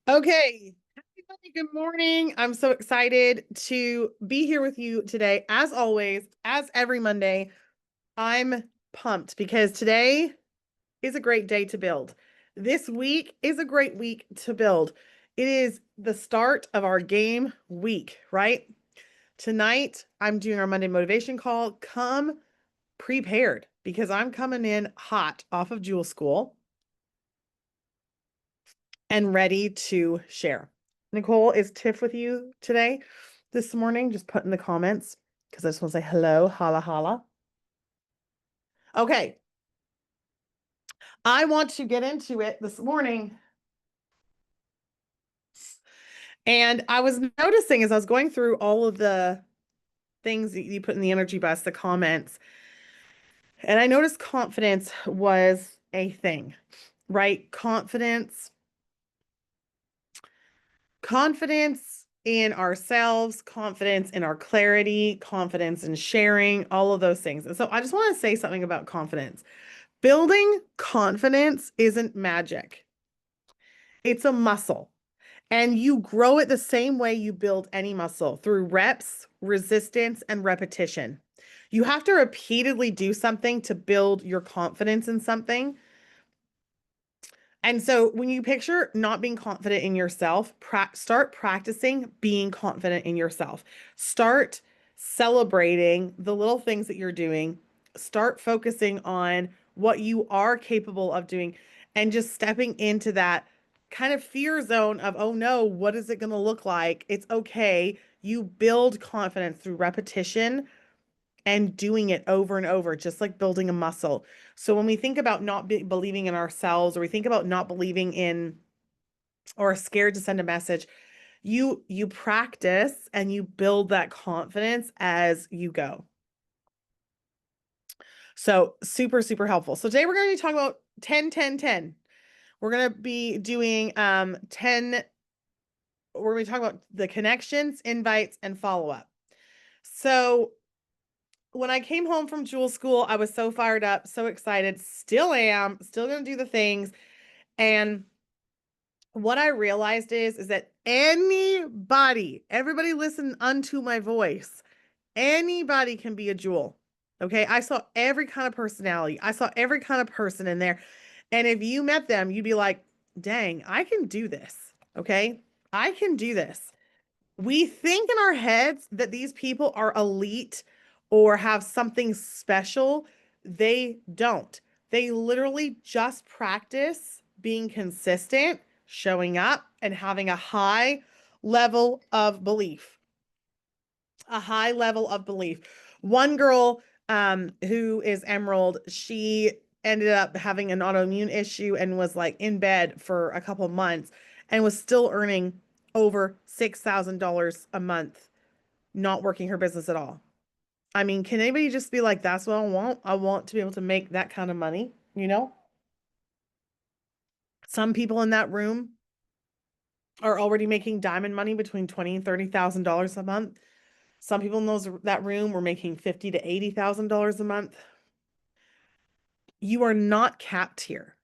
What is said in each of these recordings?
Okay. Everybody, good morning. I'm so excited to be here with you today. As always, as every Monday, I'm pumped because today is a great day to build. This week is a great week to build. It is the start of our game week, right? Tonight, I'm doing our Monday motivation call. Come prepared because I'm coming in hot off of Jewel School and ready to share. Nicole, is Tiff with you today, this morning? Just put in the comments because I just want to say hello, holla, holla. Okay. I want to get into it this morning. And I was noticing as I was going through all of the things that you put in the energy bus, the comments, and I noticed confidence was a thing, right? Confidence in ourselves, confidence in our clarity, confidence in sharing, all of those things. And so I just want to say something about confidence. Building confidence isn't magic. It's a muscle. And you grow it the same way you build any muscle through reps, resistance, and repetition. You have to repeatedly do something to build your confidence in something. And so when you picture not being confident in yourself, start practicing being confident in yourself. Start celebrating the little things that you're doing. Start focusing on what you are capable of doing and just stepping into that kind of fear zone of, oh no, what is it going to look like? It's okay. You build confidence through repetition and doing it over and over, just like building a muscle. So when we think about not believing in ourselves, or we think about not believing in or scared to send a message, you practice and you build that confidence as you go. So super, super helpful. So today we're going to be talking about 10, 10, 10. We're going to be doing 10. We're going to be talking about the connections, invites, and follow-up. So when I came home from Jewel School, I was so fired up, so excited, still am, still going to do the things. And what I realized is that everybody listen unto my voice. Anybody can be a Jewel. Okay. I saw every kind of personality. I saw every kind of person in there. And if you met them, you'd be like, dang, I can do this. Okay. I can do this. We think in our heads that these people are elite or have something special. They don't. They literally just practice being consistent, showing up, and having a high level of belief. A high level of belief. One girl, who is Emerald, she ended up having an autoimmune issue and was like in bed for a couple months and was still earning over $6,000 a month, not working her business at all. I mean, can anybody just be like, that's what I want? I want to be able to make that kind of money, you know? Some people in that room are already making diamond money between $20,000 and $30,000 a month. Some people in that room were making $50,000 to $80,000 a month. You are not capped here.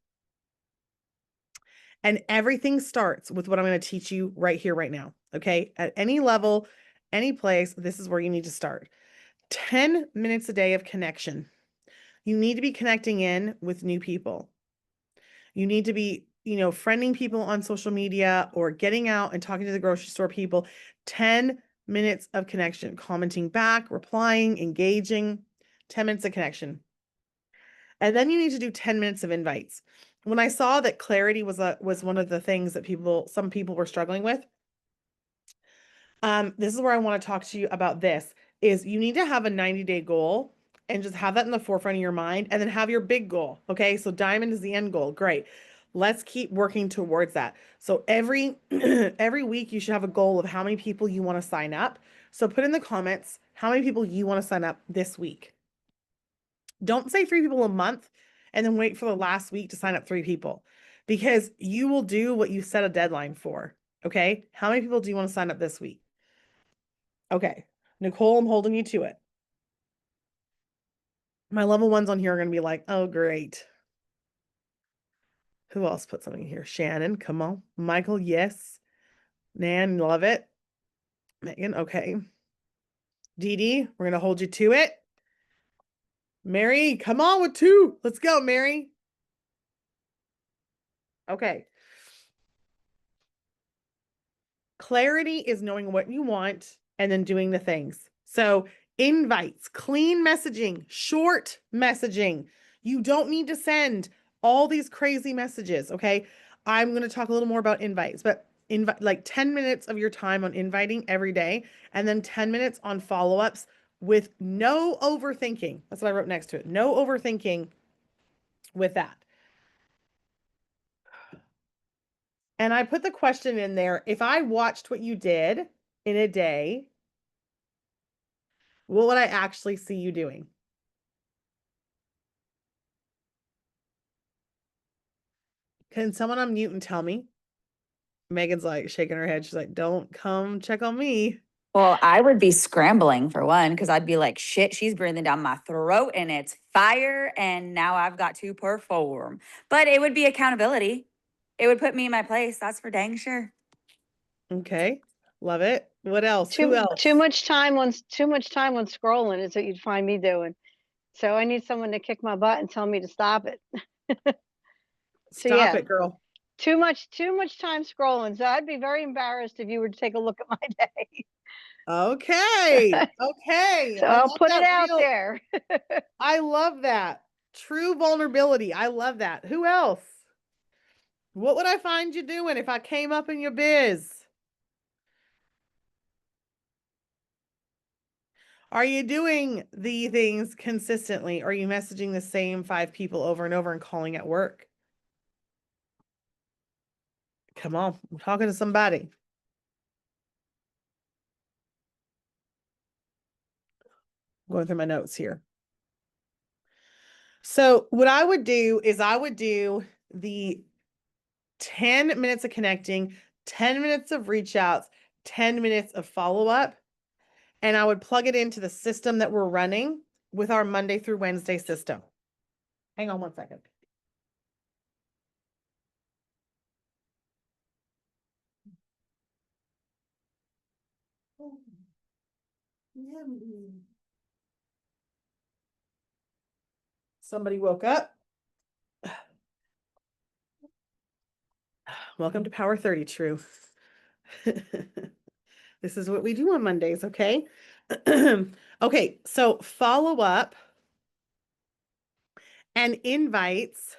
And everything starts with what I'm going to teach you right here, right now. Okay. At any level, any place, this is where you need to start. 10 minutes a day of connection. You need to be connecting in with new people. You need to be, friending people on social media or getting out and talking to the grocery store people. 10 minutes of connection, commenting back, replying, engaging, 10 minutes of connection. And then you need to do 10 minutes of invites. When I saw that clarity was one of the things that some people were struggling with, this is where I want to talk to you about this, is you need to have a 90-day goal and just have that in the forefront of your mind and then have your big goal. Okay. So diamond is the end goal. Great. Let's keep working towards that. So every every week you should have a goal of how many people you want to sign up. So put in the comments how many people you want to sign up this week. Don't say 3 people a month and then wait for the last week to sign up 3 people, because you will do what you set a deadline for. Okay. How many people do you want to sign up this week? Okay. Nicole, I'm holding you to it. My level ones on here are going to be like, oh, great. Who else put something here? Shannon, come on. Michael, yes. Nan, love it. Megan, okay. Dee Dee, we're gonna hold you to it. Mary, come on with 2. Let's go, Mary. Okay. Clarity is knowing what you want and then doing the things. So invites, clean messaging, short messaging. You don't need to send all these crazy messages. Okay. I'm going to talk a little more about invites, but invite like 10 minutes of your time on inviting every day, and then 10 minutes on follow-ups with no overthinking. That's what I wrote next to it. No overthinking with that. And I put the question in there, if I watched what you did in a day, what would I actually see you doing? Can someone unmute and tell me? Megan's like shaking her head. She's like, don't come check on me. Well, I would be scrambling for one, because I'd be like, shit, she's breathing down my throat and it's fire. And now I've got to perform. But it would be accountability. It would put me in my place. That's for dang sure. Okay. Love it. What else? Who else? Too much time on scrolling is what you'd find me doing. So I need someone to kick my butt and tell me to stop it. Stop it, girl. Too much time scrolling. So I'd be very embarrassed if you were to take a look at my day. Okay. Okay. So I'll put it out there. I love that. True vulnerability. I love that. Who else? What would I find you doing if I came up in your biz? Are you doing the things consistently? Or are you messaging the same 5 people over and over and calling at work? Come on, I'm talking to somebody. Going through my notes here. So what I would do is I would do the 10 minutes of connecting, 10 minutes of reach outs, 10 minutes of follow up. And I would plug it into the system that we're running with our Monday through Wednesday system. Hang on one second. Somebody woke up. Welcome to Power 30, True. This is what we do on Mondays, okay? Okay, so follow up and invites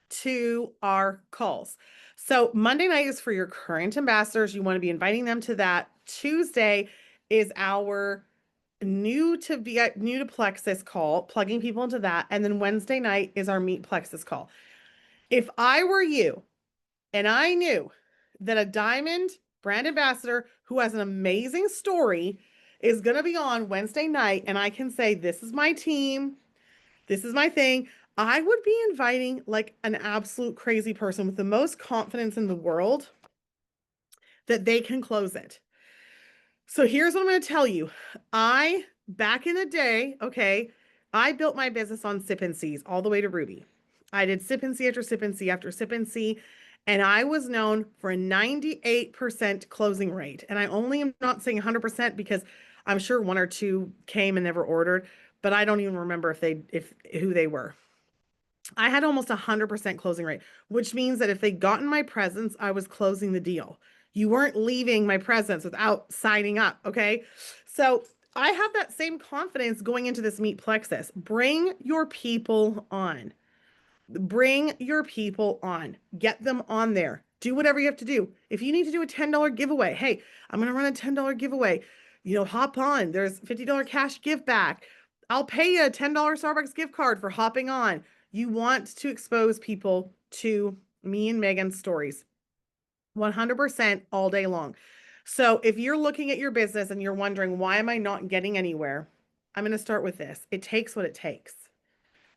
to our calls. So Monday night is for your current ambassadors. You want to be inviting them to that. Tuesday is our new to Plexus call, plugging people into that. And then Wednesday night is our Meet Plexus call. If I were you and I knew that a diamond brand ambassador who has an amazing story is going to be on Wednesday night, and I can say, this is my team, this is my thing, I would be inviting like an absolute crazy person with the most confidence in the world that they can close it. So here's what I'm going to tell you. Back in the day, okay, I built my business on Sip and C's all the way to Ruby. I did Sip and C after Sip and C after Sip and C, and I was known for a 98% closing rate. And I only am not saying 100% because I'm sure 1 or 2 came and never ordered, but I don't even remember who they were. I had almost 100% closing rate, which means that if they got in my presence, I was closing the deal. You weren't leaving my presence without signing up, okay? So I have that same confidence going into this Meet Plexus. Bring your people on. Bring your people on. Get them on there. Do whatever you have to do. If you need to do a $10 giveaway, hey, I'm going to run a $10 giveaway. Hop on. There's $50 cash give back. I'll pay you a $10 Starbucks gift card for hopping on. You want to expose people to me and Megan's stories 100% all day long. So if you're looking at your business and you're wondering, why am I not getting anywhere? I'm going to start with this. It takes what it takes.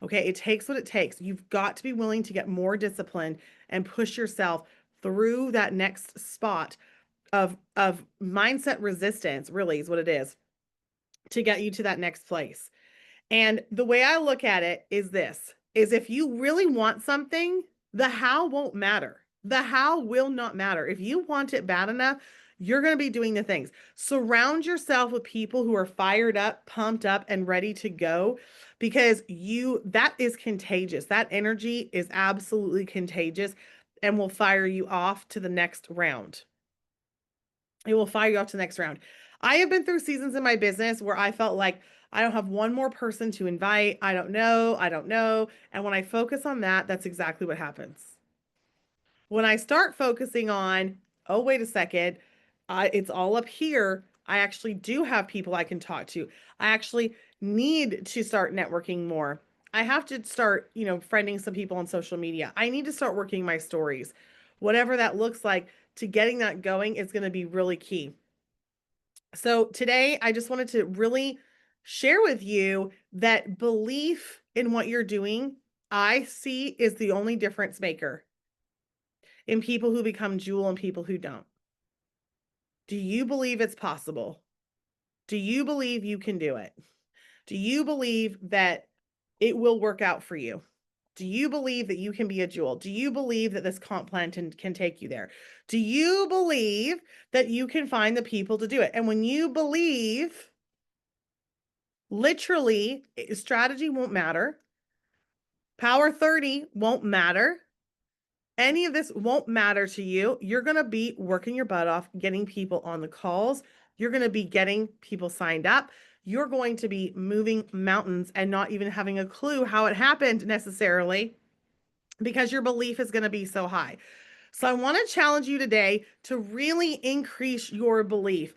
Okay, it takes what it takes. You've got to be willing to get more disciplined and push yourself through that next spot of mindset resistance, really is what it is, to get you to that next place. And the way I look at it is this, is if you really want something, The how won't matter. The how will not matter. If you want it bad enough, you're going to be doing the things. Surround yourself with people who are fired up, pumped up, and ready to go, because that is contagious. That energy is absolutely contagious and will fire you off to the next round. It will fire you off to the next round. I have been through seasons in my business where I felt like I don't have one more person to invite. I don't know. I don't know. And when I focus on that, that's exactly what happens. When I start focusing on, oh, wait a second, it's all up here. I actually do have people I can talk to. I actually need to start networking more. I have to start, friending some people on social media. I need to start working my stories. Whatever that looks like, to getting that going is going to be really key. So today, I just wanted to really share with you that belief in what you're doing, I see, is the only difference maker in people who become Jewel and people who don't. Do you believe it's possible? Do you believe you can do it? Do you believe that it will work out for you? Do you believe that you can be a Jewel? Do you believe that this comp plan can take you there? Do you believe that you can find the people to do it? And when you believe, literally, strategy won't matter. Power 30 won't matter. Any of this won't matter to you. You're going to be working your butt off, getting people on the calls. You're going to be getting people signed up. You're going to be moving mountains and not even having a clue how it happened necessarily, because your belief is going to be so high. So I want to challenge you today to really increase your belief.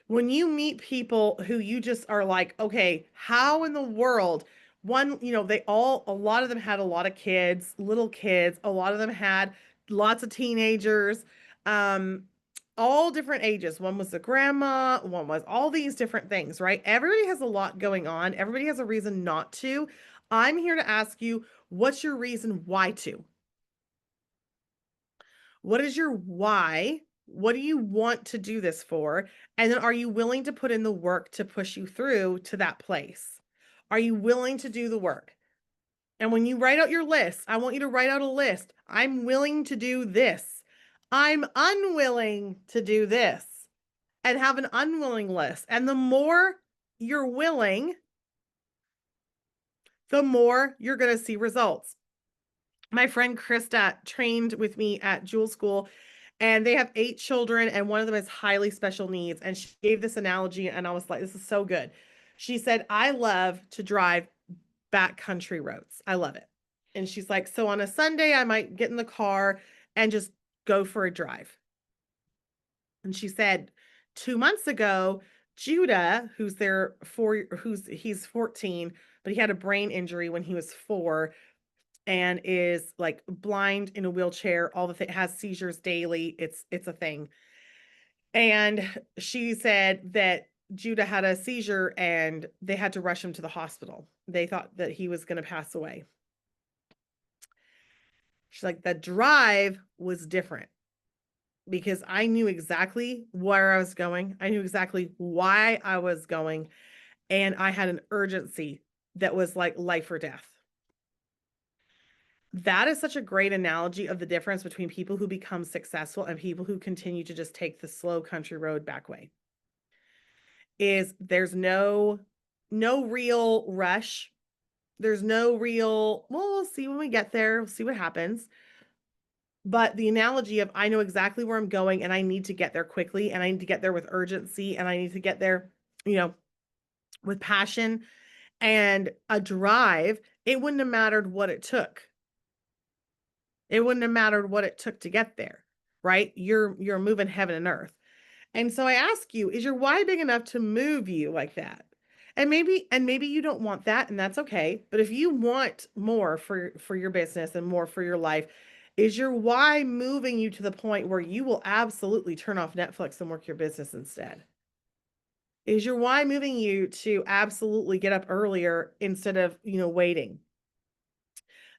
When you meet people who you just are like, okay, how in the world? One, a lot of them had a lot of kids, little kids. A lot of them had lots of teenagers, all different ages. One was a grandma, one was all these different things, right? Everybody has a lot going on. Everybody has a reason not to. I'm here to ask you, what's your reason why to? What is your why? What do you want to do this for? And then are you willing to put in the work to push you through to that place? Are you willing to do the work? And when you write out your list, I want you to write out a list. I'm willing to do this. I'm unwilling to do this. And have an unwilling list. And the more you're willing, the more you're going to see results. My friend Krista trained with me at Jewel School, and they have 8 children, and one of them has highly special needs. And she gave this analogy, and I was like, this is so good. She said, I love to drive backcountry roads. I love it. And she's like, so on a Sunday, I might get in the car and just go for a drive. And she said, 2 months ago, Judah, he's 14, but he had a brain injury when he was 4, and is like blind, in a wheelchair, has seizures daily. It's a thing. And she said that Judah had a seizure and they had to rush him to the hospital. They thought that he was going to pass away. She's like, the drive was different because I knew exactly where I was going. I knew exactly why I was going. And I had an urgency that was like life or death. That is such a great analogy of the difference between people who become successful and people who continue to just take the slow country road back way. Is there's no real rush. There's no real, well, we'll see when we get there. We'll see what happens. But the analogy of, I know exactly where I'm going and I need to get there quickly, and I need to get there with urgency, and I need to get there, with passion and a drive. It wouldn't have mattered what it took. It wouldn't have mattered what it took to get there, right? You're moving heaven and earth. And so I ask you, is your why big enough to move you like that? And maybe you don't want that, and that's okay. But if you want more for your business and more for your life, is your why moving you to the point where you will absolutely turn off Netflix and work your business instead? Is your why moving you to absolutely get up earlier instead of, waiting?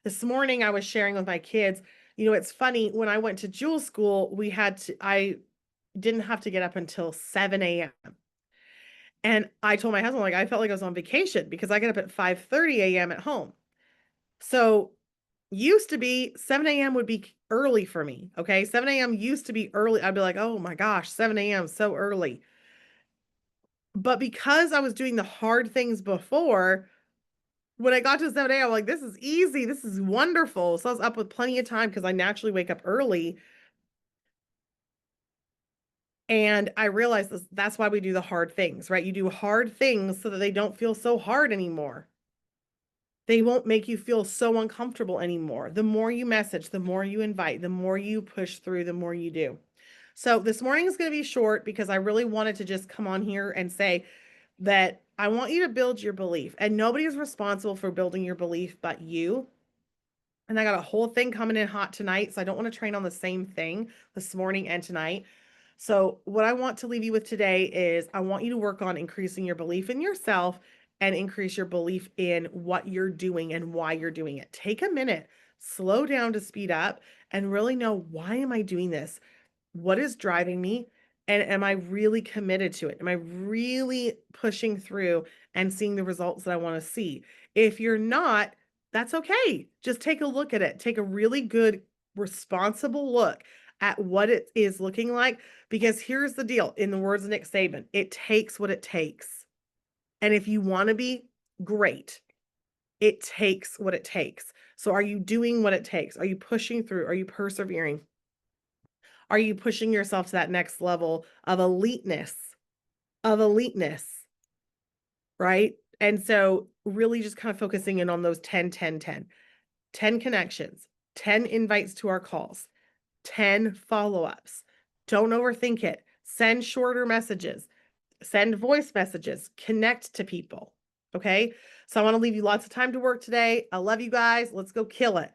This morning I was sharing with my kids, it's funny, when I went to Jewel School, I didn't have to get up until 7 a.m. And I told my husband, like, I felt like I was on vacation because I get up at 5:30 a.m. at home. So used to be 7 a.m. would be early for me. Okay. 7 a.m. used to be early. I'd be like, oh my gosh, 7 a.m. so early. But because I was doing the hard things before, when I got to 7 a.m., I'm like, this is easy. This is wonderful. So I was up with plenty of time because I naturally wake up early. And I realized that's why we do the hard things, right? You do hard things so that they don't feel so hard anymore. They won't make you feel so uncomfortable anymore. The more you message, the more you invite, the more you push through, the more you do. So this morning is going to be short because I really wanted to just come on here and say that I want you to build your belief, and nobody is responsible for building your belief but you. And I got a whole thing coming in hot tonight, so I don't want to train on the same thing this morning and tonight. So what I want to leave you with today is I want you to work on increasing your belief in yourself and increase your belief in what you're doing and why you're doing it. Take a minute, slow down to speed up, and really know, why am I doing this? What is driving me? And am I really committed to it? Am I really pushing through and seeing the results that I want to see? If you're not, that's okay. Just take a look at it. Take a really good, responsible look at what it is looking like. Because here's the deal, in the words of Nick Saban, it takes what it takes. And if you want to be great, it takes what it takes. So are you doing what it takes? Are you pushing through? Are you persevering? Are you pushing yourself to that next level of eliteness, right? And so really just kind of focusing in on those 10, 10, 10. 10 connections, 10 invites to our calls, 10 follow-ups. Don't overthink it. Send shorter messages, send voice messages, connect to people. Okay. So I want to leave you lots of time to work today. I love you guys. Let's go kill it.